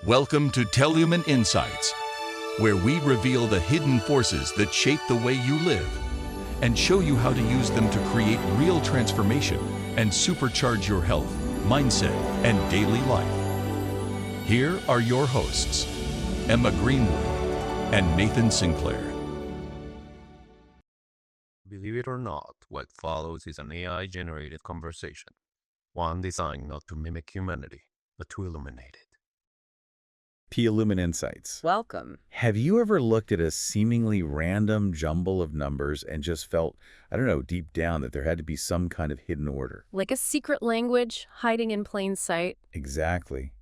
Welcome to Teolumen Insights, where we reveal the hidden forces that shape the way you live and show you how to use them to create real transformation and supercharge your health, mindset, and daily life. Here are your hosts, Emma Greenwood and Nathan Sinclair. Believe it or not, what follows is an AI-generated conversation, one designed not to mimic humanity, but to illuminate it. Teolumen Insights. Welcome. Have you ever looked at a seemingly random jumble of numbers and just felt, I don't know, deep down that there had to be some kind of hidden order? Like a secret language hiding in plain sight? Exactly.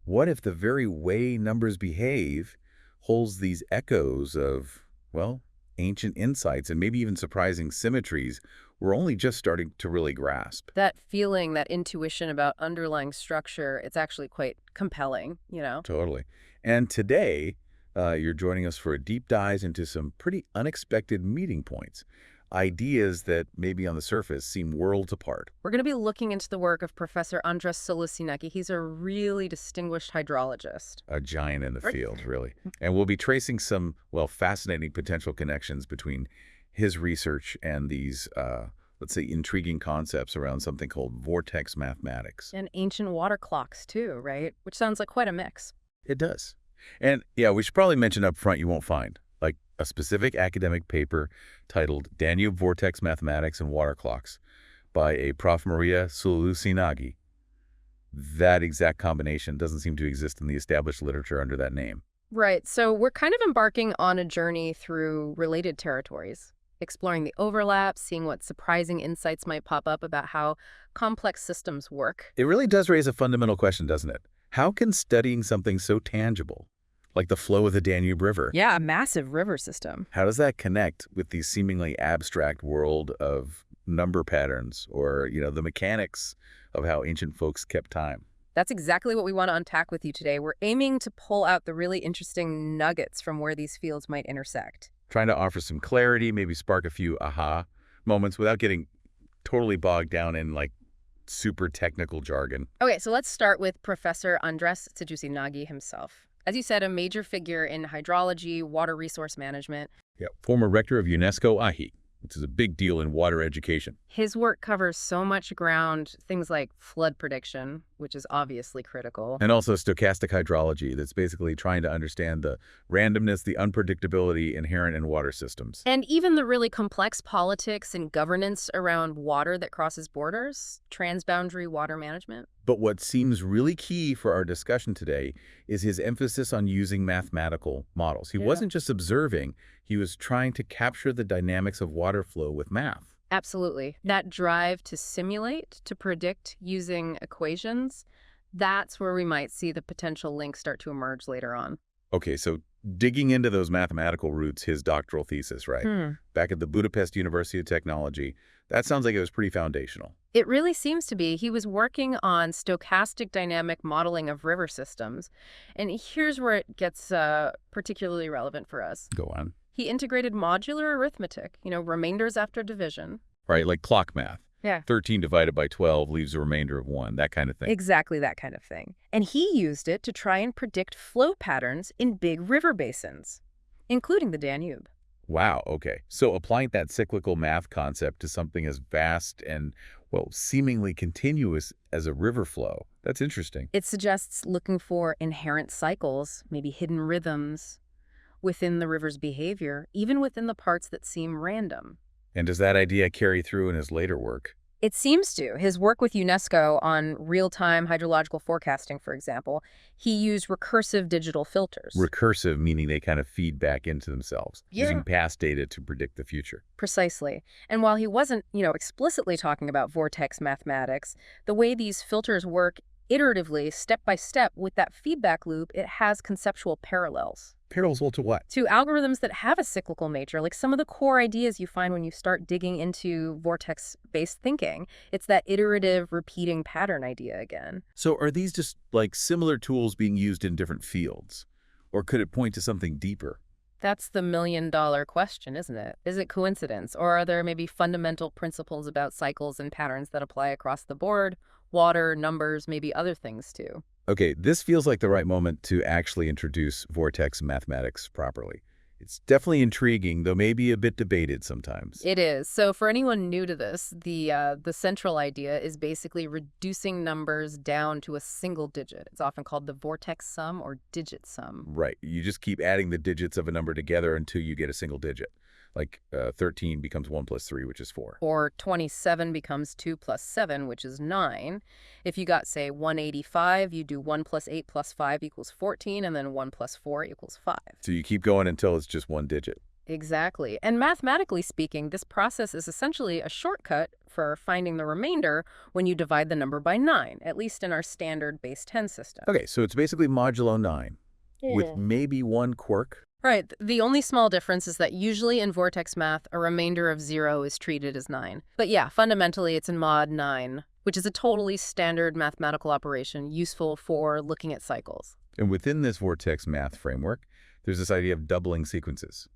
What if the very way numbers behave holds these echoes of, well, ancient insights and maybe even surprising symmetries we're only just starting to really grasp? That feeling, that intuition about underlying structure, it's actually quite compelling, you know? Totally. And today, you're joining us for a deep dive into some pretty unexpected meeting points. Ideas that maybe on the surface seem worlds apart. We're going to be looking into the work of Professor András Szöllősi-Nagy. He's a really distinguished hydrologist. A giant in the field, really. And we'll be tracing some, well, fascinating potential connections between his research and these, let's say, intriguing concepts around something called vortex mathematics. And ancient water clocks, too, right? Which sounds like quite a mix. It does. And, yeah, we should probably mention up front you won't find, like, a specific academic paper titled Danube Vortex Mathematics and Water Clocks by a Prof. Maria Szöllősi-Nagy. That exact combination doesn't seem to exist in the established literature under that name. Right. So we're kind of embarking on a journey through related territories, exploring the overlap, seeing what surprising insights might pop up about how complex systems work. It really does raise a fundamental question, doesn't it? How can studying something so tangible, like the flow of the Danube River, Yeah, a massive river system. how does that connect with the seemingly abstract world of number patterns or, the mechanics of how ancient folks kept time? That's exactly what we want to unpack with you today. We're aiming to pull out the really interesting nuggets from where these fields might intersect. Trying to offer some clarity, maybe spark a few aha moments without getting totally bogged down in, like, super technical jargon. Okay, so let's start with Professor András Szöllősi-Nagy himself. As you said, a major figure in hydrology, water resource management. Yeah, former rector of UNESCO-IHE, which is a big deal in water education. His work covers so much ground, things like flood prediction, which is obviously critical. And also stochastic hydrology, that's basically trying to understand the randomness, the unpredictability inherent in water systems. And even the really complex politics and governance around water that crosses borders, transboundary water management. But what seems really key for our discussion today is his emphasis on using mathematical models. He wasn't just observing, he was trying to capture the dynamics of water flow with math. Absolutely. That drive to simulate, to predict using equations, that's where we might see the potential links start to emerge later on. Okay, so digging into those mathematical roots, his doctoral thesis, right? Back at the Budapest University of Technology, that sounds like it was pretty foundational. It really seems to be. He was working on stochastic dynamic modeling of river systems. And here's where it gets particularly relevant for us. Go on. He integrated modular arithmetic, remainders after division. Right, like clock math. Yeah. 13 divided by 12 leaves a remainder of 1, that kind of thing. Exactly that kind of thing. And he used it to try and predict flow patterns in big river basins, including the Danube. Wow, okay. So applying that cyclical math concept to something as vast and, well, seemingly continuous as a river flow, that's interesting. It suggests looking for inherent cycles, maybe hidden rhythms, within the river's behavior, even within the parts that seem random. And does that idea carry through in his later work? It seems to. His work with UNESCO on real-time hydrological forecasting, for example, he used recursive digital filters. Recursive, meaning they kind of feed back into themselves, using past data to predict the future. Precisely. And while he wasn't, explicitly talking about vortex mathematics, the way these filters work iteratively, step by step, with that feedback loop, it has conceptual parallels. Parallels to what? To algorithms that have a cyclical nature, like some of the core ideas you find when you start digging into vortex-based thinking. It's that iterative, repeating pattern idea again. So are these just like similar tools being used in different fields? Or could it point to something deeper? That's the million-dollar question, isn't it? Is it coincidence? Or are there maybe fundamental principles about cycles and patterns that apply across the board? Water, numbers, maybe other things too. Okay, this feels like the right moment to actually introduce vortex mathematics properly. It's definitely intriguing, though maybe a bit debated sometimes. It is. So for anyone new to this, the central idea is basically reducing numbers down to a single digit. It's often called the vortex sum or digit sum. Right. You just keep adding the digits of a number together until you get a single digit. Like 13 becomes 1 plus 3, which is 4. Or 27 becomes 2 plus 7, which is 9. If you got, say, 185, you do 1 plus 8 plus 5 equals 14, and then 1 plus 4 equals 5. So you keep going until it's just one digit. Exactly. And mathematically speaking, this process is essentially a shortcut for finding the remainder when you divide the number by 9, at least in our standard base 10 system. Okay, so it's basically modulo 9, with maybe one quirk. Right. The only small difference is that usually in vortex math, a remainder of 0 is treated as 9. But yeah, fundamentally it's in mod 9, which is a totally standard mathematical operation useful for looking at cycles. And within this vortex math framework, there's this idea of doubling sequences,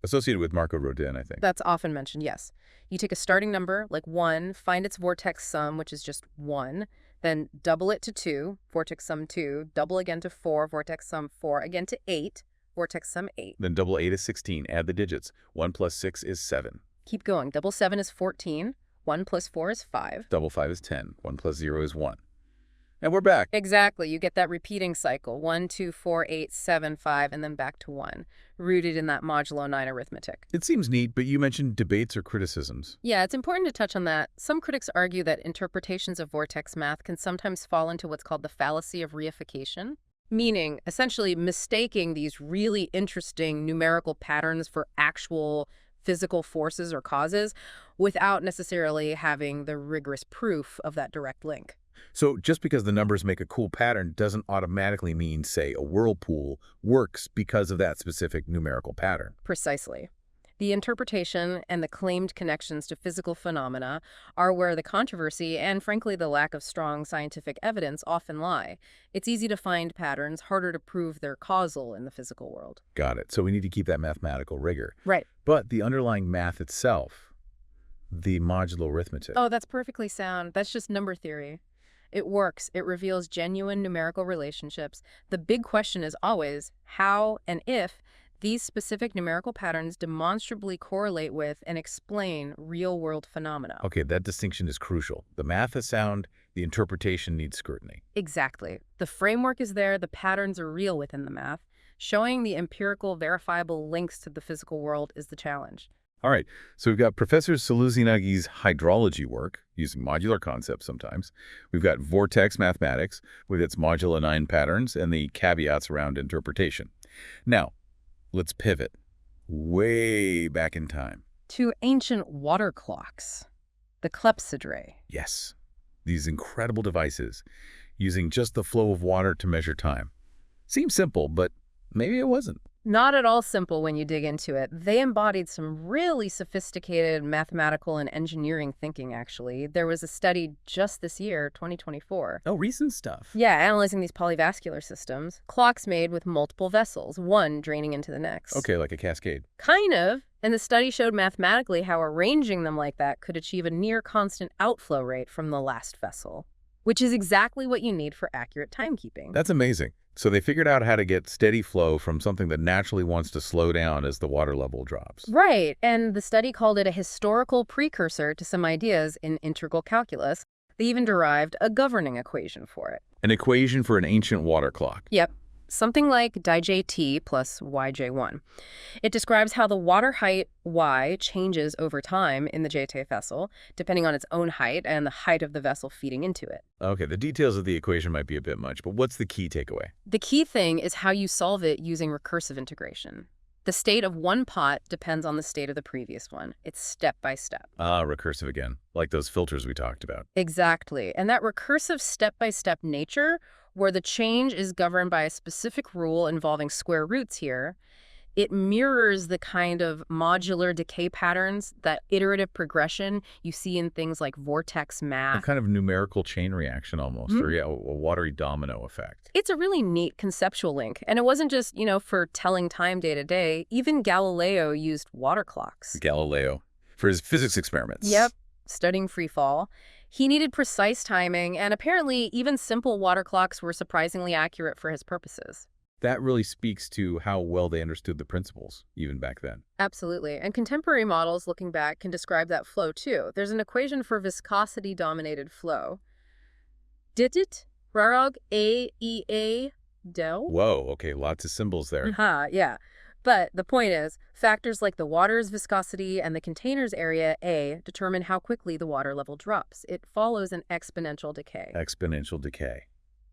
associated with Marko Rodin, I think. That's often mentioned, yes. You take a starting number, like 1, find its vortex sum, which is just 1, then double it to 2, vortex sum 2, double again to 4, vortex sum 4, again to 8, vortex sum 8. Then double 8 is 16. Add the digits. 1 plus 6 is 7. Keep going. Double 7 is 14. 1 plus 4 is 5. Double 5 is 10. 1 plus 0 is 1. And we're back. Exactly. You get that repeating cycle. 1, 2, 4, 8, 7, 5, and then back to 1, rooted in that modulo 9 arithmetic. It seems neat, but you mentioned debates or criticisms. Yeah, it's important to touch on that. Some critics argue that interpretations of vortex math can sometimes fall into what's called the fallacy of reification. Meaning, essentially mistaking these really interesting numerical patterns for actual physical forces or causes without necessarily having the rigorous proof of that direct link. So just because the numbers make a cool pattern doesn't automatically mean, say, a whirlpool works because of that specific numerical pattern. Precisely. The interpretation and the claimed connections to physical phenomena are where the controversy and, frankly, the lack of strong scientific evidence often lie. It's easy to find patterns, harder to prove they're causal in the physical world. Got it. So we need to keep that mathematical rigor. Right. But the underlying math itself, the modulo arithmetic. Oh, that's perfectly sound. That's just number theory. It works. It reveals genuine numerical relationships. The big question is always how and if these specific numerical patterns demonstrably correlate with and explain real-world phenomena. Okay, that distinction is crucial. The math is sound, the interpretation needs scrutiny. Exactly. The framework is there, the patterns are real within the math. Showing the empirical, verifiable links to the physical world is the challenge. All right, so we've got Professor Szöllősi-Nagy's hydrology work, using modular concepts sometimes. We've got vortex mathematics with its modulo 9 patterns and the caveats around interpretation. Now, let's pivot way back in time. To ancient water clocks, the clepsydrae. Yes, these incredible devices using just the flow of water to measure time. Seems simple, but maybe it wasn't. Not at all simple when you dig into it. They embodied some really sophisticated mathematical and engineering thinking, actually. There was a study just this year, 2024. Oh, recent stuff. Yeah, analyzing these polyvascular systems. Clocks made with multiple vessels, one draining into the next. Okay, like a cascade. Kind of. And the study showed mathematically how arranging them like that could achieve a near constant outflow rate from the last vessel, which is exactly what you need for accurate timekeeping. That's amazing. So they figured out how to get steady flow from something that naturally wants to slow down as the water level drops. Right, and the study called it a historical precursor to some ideas in integral calculus. They even derived a governing equation for it. An equation for an ancient water clock. Yep. Something like dijt plus yj1. It describes how the water height y changes over time in the jt vessel, depending on its own height and the height of the vessel feeding into it. Okay, the details of the equation might be a bit much, but what's the key takeaway? The key thing is how you solve it using recursive integration. The state of one pot depends on the state of the previous one. It's step by step. Ah, recursive again, like those filters we talked about. Exactly. And that recursive step-by-step nature, where the change is governed by a specific rule involving square roots here, it mirrors the kind of modular decay patterns, that iterative progression you see in things like vortex A math. kind of numerical chain reaction almost, or yeah, a watery domino effect. It's a really neat conceptual link. And it wasn't just, for telling time day to day. Even Galileo used water clocks. Galileo, for his physics experiments. Yep, studying free fall. He needed precise timing, and apparently even simple water clocks were surprisingly accurate for his purposes. That really speaks to how well they understood the principles, even back then. Absolutely. And contemporary models, looking back, can describe that flow too. There's an equation for viscosity-dominated flow. Dit rarog a del. Whoa, okay, lots of symbols there. Yeah. But the point is, factors like the water's viscosity and the container's area, A, determine how quickly the water level drops. It follows an exponential decay. Exponential decay,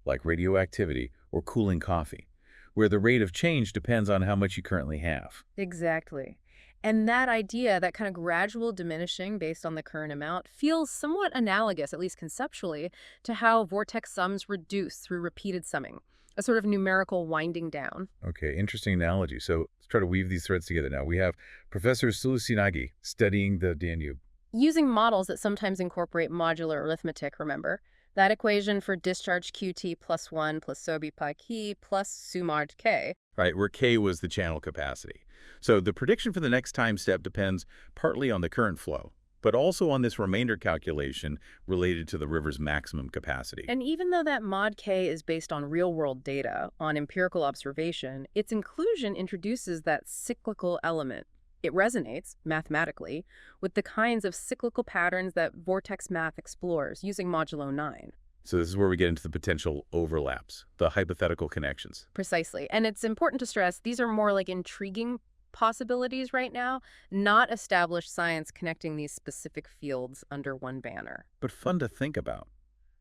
like radioactivity or cooling coffee, where the rate of change depends on how much you currently have. Exactly. And that idea, that kind of gradual diminishing based on the current amount, feels somewhat analogous, at least conceptually, to how vortex sums reduce through repeated summing, a sort of numerical winding down. Okay, interesting analogy. So let's try to weave these threads together now. We have Professor Szöllősi-Nagy studying the Danube. Using models that sometimes incorporate modular arithmetic, remember? That equation for discharge QT plus 1 plus SOBI pi K plus sumard K. Right, where K was the channel capacity. So the prediction for the next time step depends partly on the current flow, but also on this remainder calculation related to the river's maximum capacity. And even though that mod K is based on real-world data, on empirical observation, its inclusion introduces that cyclical element. It resonates, mathematically, with the kinds of cyclical patterns that vortex math explores using modulo 9. So this is where we get into the potential overlaps, the hypothetical connections. Precisely. And it's important to stress these are more like intriguing possibilities right now, not established science connecting these specific fields under one banner. But fun to think about.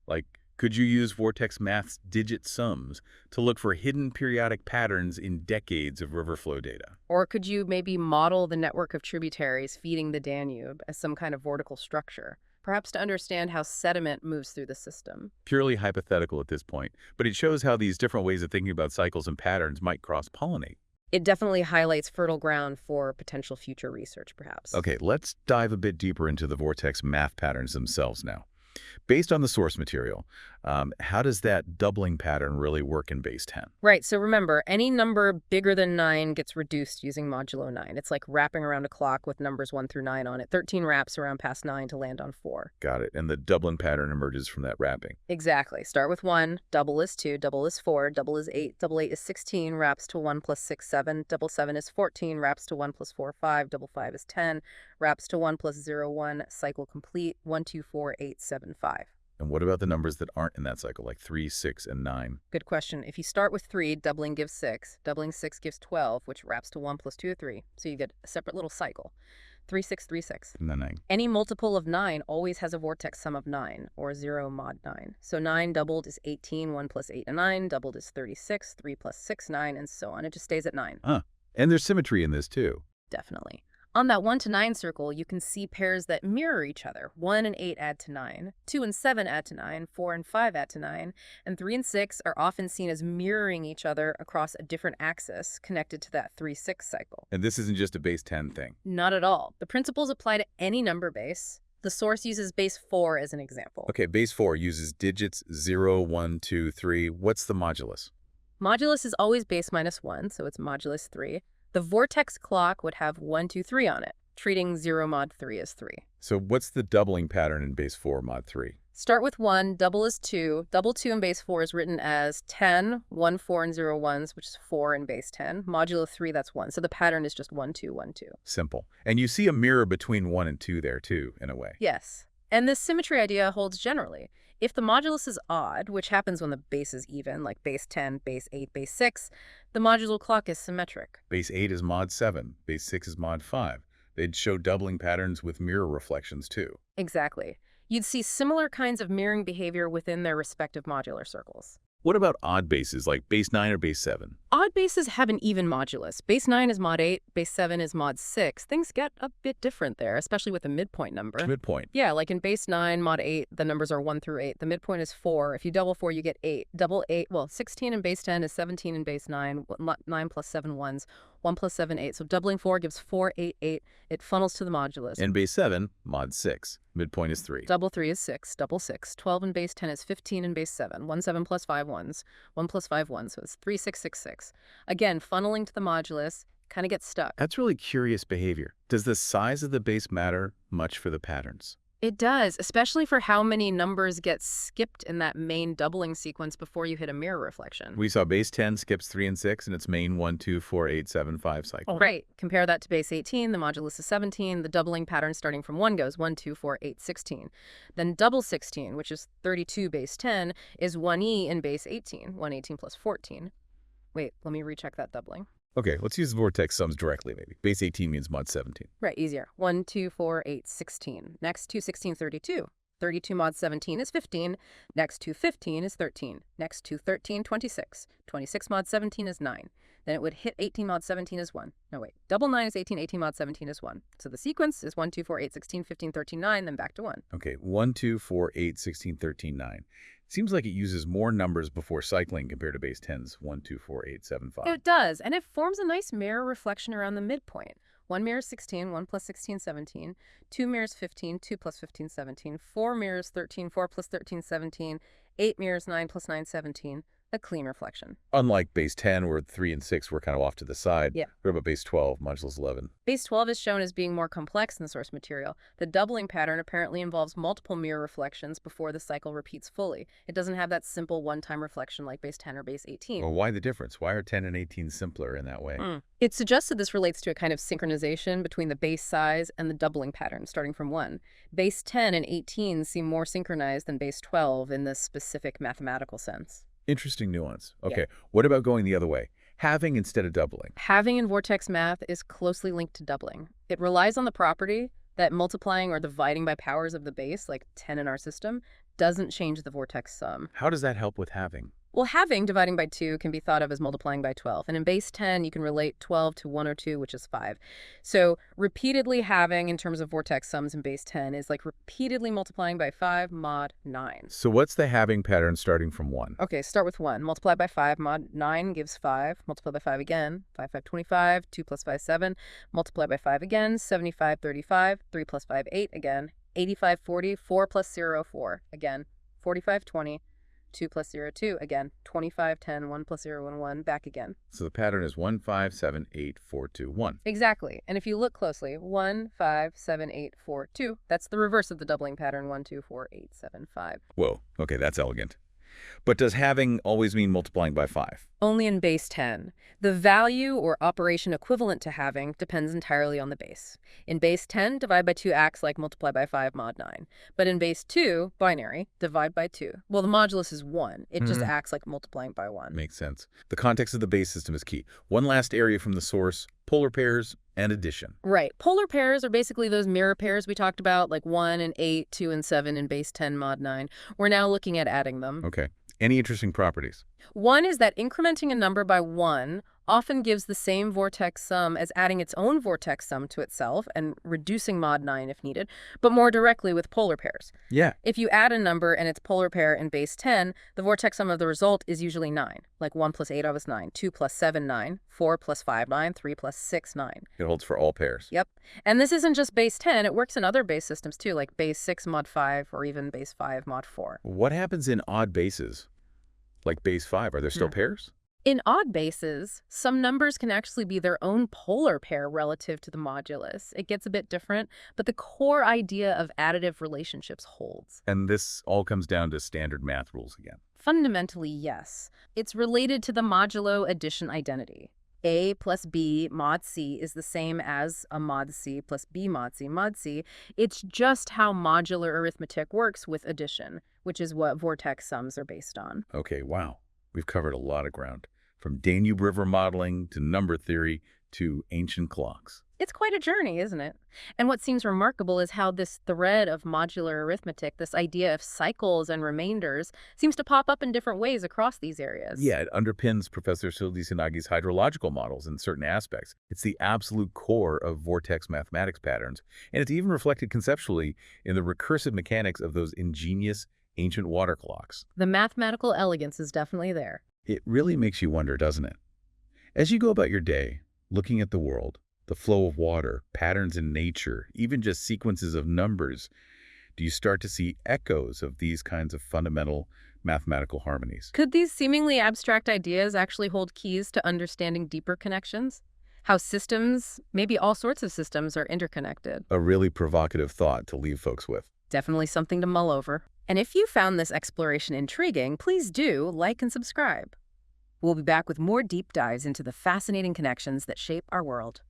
Like, could you use vortex math's digit sums to look for hidden periodic patterns in decades of river flow data? Or could you maybe model the network of tributaries feeding the Danube as some kind of vortical structure, perhaps to understand how sediment moves through the system? Purely hypothetical at this point, but it shows how these different ways of thinking about cycles and patterns might cross-pollinate. It definitely highlights fertile ground for potential future research, perhaps. Okay, let's dive a bit deeper into the vortex math patterns themselves now. Based on the source material, how does that doubling pattern really work in base 10? Right, so remember, any number bigger than 9 gets reduced using modulo 9. It's like wrapping around a clock with numbers 1 through 9 on it. 13 wraps around past 9 to land on 4. Got it. And the doubling pattern emerges from that wrapping. Exactly. Start with 1, double is 2, double is 4, double is 8, double 8 is 16, wraps to 1 plus 6, 7, double 7 is 14, wraps to 1 plus 4, 5, double 5 is 10, wraps to 1 plus 0, 1, cycle complete, 1, 2, 4, 8, 7, 5. And what about the numbers that aren't in that cycle, like 3, 6, and 9? Good question. If you start with 3, doubling gives 6. Doubling 6 gives 12, which wraps to 1 plus 2 or 3. So you get a separate little cycle. 3, 6, 3, 6. And then 9. Any multiple of 9 always has a vortex sum of 9, or 0 mod 9. So 9 doubled is 18, 1 plus 8 and 9. Doubled is 36, 3 plus 6, 9, and so on. It just stays at 9. And there's symmetry in this, too. Definitely. On that 1 to 9 circle, you can see pairs that mirror each other. 1 and 8 add to 9, 2 and 7 add to 9, 4 and 5 add to 9, and 3 and 6 are often seen as mirroring each other across a different axis connected to that 3-6 cycle. And this isn't just a base 10 thing. Not at all. The principles apply to any number base. The source uses base 4 as an example. Okay, base 4 uses digits 0, 1, 2, 3. What's the modulus? Modulus is always base minus 1, so it's modulus 3. The vortex clock would have 1, 2, 3 on it, treating 0 mod 3 as 3. So what's the doubling pattern in base 4 mod 3? Start with 1, double is 2. Double 2 in base 4 is written as 10, 1, 4, and 0 ones, which is 4 in base 10. Modulo 3, that's 1. So the pattern is just 1, 2, 1, 2. Simple. And you see a mirror between 1 and 2 there, too, in a way. Yes. And this symmetry idea holds generally. If the modulus is odd, which happens when the base is even, like base 10, base 8, base 6, the modulo clock is symmetric. Base 8 is mod 7. Base 6 is mod 5. They'd show doubling patterns with mirror reflections, too. Exactly. You'd see similar kinds of mirroring behavior within their respective modular circles. What about odd bases, like base 9 or base 7? Odd bases have an even modulus. Base 9 is mod 8, base 7 is mod 6. Things get a bit different there, especially with the midpoint number. Midpoint. Yeah, like in base 9, mod 8, the numbers are 1 through 8. The midpoint is 4. If you double 4, you get 8. Double 8, well, 16 in base 10 is 17 in base 9. 9 plus 7 ones. 1 plus 7, 8. So doubling 4 gives 4, 8, 8. It funnels to the modulus. In base 7, mod 6. Midpoint is 3. Double 3 is 6. Double 6. 12 in base 10 is 15 in base 7. 1, 7 plus 5 ones. 1 plus 5 ones. So it's 3, 6, 6, 6. Again, funneling to the modulus, kind of gets stuck. That's really curious behavior. Does the size of the base matter much for the patterns? It does, especially for how many numbers get skipped in that main doubling sequence before you hit a mirror reflection. We saw base 10 skips 3 and 6 in its main 1, 2, 4, 8, 7, 5 cycle. Right. Compare that to base 18, the modulus is 17. The doubling pattern starting from 1 goes 1, 2, 4, 8, 16. Then double 16, which is 32 base 10, is 1e in base 18, 118 plus 14. Wait, let me recheck that doubling. Okay, let's use the vortex sums directly, maybe. Base 18 means mod 17. Right, easier. 1, 2, 4, 8, 16. Next to 16, 32. 32 mod 17 is 15. Next to 15 is 13. Next to 13, 26. 26 mod 17 is 9. Then it would hit 18 mod 17 is 1. No, wait. Double 9 is 18. 18 mod 17 is 1. So the sequence is 1, 2, 4, 8, 16, 15, 13, 9, then back to 1. Okay, 1, 2, 4, 8, 16, 13, 9. Seems like it uses more numbers before cycling compared to base 10's 1, 2, 4, 8, 7, 5. It does, and it forms a nice mirror reflection around the midpoint. 1 mirrors 16, 1 plus 16, 17. 2 mirrors 15, 2 plus 15, 17. 4 mirrors 13, 4 plus 13, 17. 8 mirrors 9 plus 9, 17. A clean reflection. Unlike base 10, where 3 and 6 were kind of off to the side. Yeah. What about base 12, modulus 11? Base 12 is shown as being more complex in the source material. The doubling pattern apparently involves multiple mirror reflections before the cycle repeats fully. It doesn't have that simple one-time reflection like base 10 or base 18. Well, why the difference? Why are 10 and 18 simpler in that way? It suggested this relates to a kind of synchronization between the base size and the doubling pattern, starting from 1. Base 10 and 18 seem more synchronized than base 12 in this specific mathematical sense. Interesting nuance. Okay, What about going the other way? Halving instead of doubling. Halving in vortex math is closely linked to doubling. It relies on the property that multiplying or dividing by powers of the base, like 10 in our system, doesn't change the vortex sum. How does that help with halving? Well, halving, dividing by 2, can be thought of as multiplying by 12. And in base 10, you can relate 12 to 1 or 2, which is 5. So repeatedly halving in terms of vortex sums in base 10 is like repeatedly multiplying by 5 mod 9. So what's the halving pattern starting from 1? Okay, start with 1. Multiply by 5 mod 9 gives 5. Multiply by 5 again. 5, 5, 25. 2 plus 5, 7. Multiply by 5 again. 75, 35. 3 plus 5, 8 again. 85, 40. 4 plus 0, 4 again. 45, 20. 2 plus 0, 2, again. 25, 10, 1 plus 0, 1, 1, back again. So the pattern is 1, 5, 7, 8, 4, 2, 1. Exactly. And if you look closely, 1, 5, 7, 8, 4, 2, that's the reverse of the doubling pattern, 1, 2, 4, 8, 7, 5. Whoa, okay, that's elegant. But does halving always mean multiplying by 5? Only in base 10. The value or operation equivalent to halving depends entirely on the base. In base 10, divide by 2 acts like multiply by 5 mod 9. But in base 2, binary, divide by 2. Well, the modulus is 1. It just acts like multiplying by 1. Makes sense. The context of the base system is key. One last area from the source, polar pairs and addition. Right. Polar pairs are basically those mirror pairs we talked about, like 1 and 8, 2 and 7 in base 10 mod 9. We're now looking at adding them. Okay. Any interesting properties? One is that incrementing a number by 1 often gives the same vortex sum as adding its own vortex sum to itself and reducing mod 9 if needed, but more directly with polar pairs. Yeah. If you add a number and its polar pair in base 10, the vortex sum of the result is usually 9, like 1 plus 8 is 9, 2 plus 7, 9, 4 plus 5, 9, 3 plus 6, 9. It holds for all pairs. Yep. And this isn't just base 10, it works in other base systems too, like base 6 mod 5 or even base 5 mod 4. What happens in odd bases? Like base 5, are there still pairs? In odd bases, some numbers can actually be their own polar pair relative to the modulus. It gets a bit different, but the core idea of additive relationships holds. And this all comes down to standard math rules again. Fundamentally, yes. It's related to the modulo addition identity. A plus B mod C is the same as a mod C plus B mod C mod C. It's just how modular arithmetic works with addition, which is what vortex sums are based on. Okay, wow. We've covered a lot of ground, from Danube River modeling to number theory to ancient clocks. It's quite a journey, isn't it? And what seems remarkable is how this thread of modular arithmetic, this idea of cycles and remainders, seems to pop up in different ways across these areas. Yeah, it underpins Professor Szöllősi-Nagy's hydrological models in certain aspects. It's the absolute core of vortex mathematics patterns, and it's even reflected conceptually in the recursive mechanics of those ingenious ancient water clocks. The mathematical elegance is definitely there. It really makes you wonder, doesn't it? As you go about your day, looking at the world, the flow of water, patterns in nature, even just sequences of numbers, do you start to see echoes of these kinds of fundamental mathematical harmonies? Could these seemingly abstract ideas actually hold keys to understanding deeper connections? How systems, maybe all sorts of systems, are interconnected? A really provocative thought to leave folks with. Definitely something to mull over. And if you found this exploration intriguing, please do like and subscribe. We'll be back with more deep dives into the fascinating connections that shape our world.